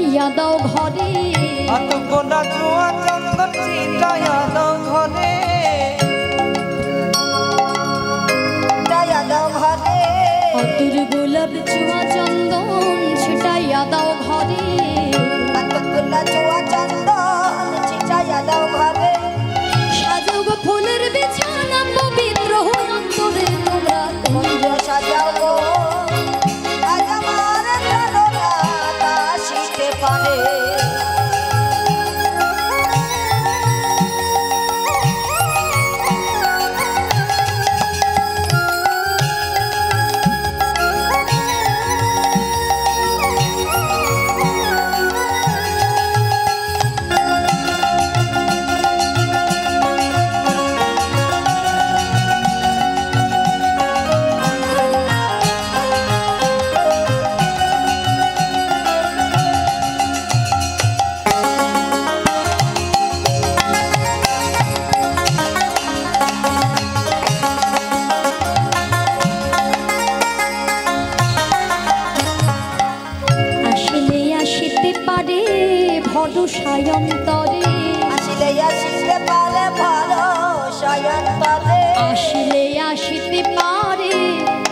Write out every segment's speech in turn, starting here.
ছিটাইয়া দাও ঘরে অত গোলা জুয়া চন্দন ছিটাইয়া দাও ঘরে ছিটাইয়া দাও ঘরে অতুর গোলাপ জুয়া চন্দন ছিটাইয়া দাও ঘরে অত গোলা জুয়া চন্দন ছিটাইয়া দাও ঘরে সাজাও গো ফুলের বিছানা পবিত্র অন্তরে তোমরা কুঞ্জ সাজাও গো আজ আমার প্রাণনা কাশিতে পারে ভরসায়ন্তরে আসিলে আসিতে পারে ভরসায়ন্তরে আসিলে আসিতে পারে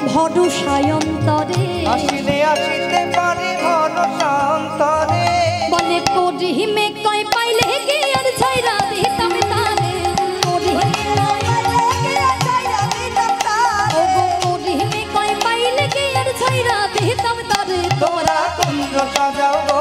ভরসায়ন্তরে আসিলে আসিতে পারে ভরসায়ন্তরে বলে করিহিমে কই পাইলে কি আর ছাইরা দিতাম তারে করিহিমে কই পাইলে কি আর ছাইরা দিতাম তারে তোমরা কুঞ্জ সাজাও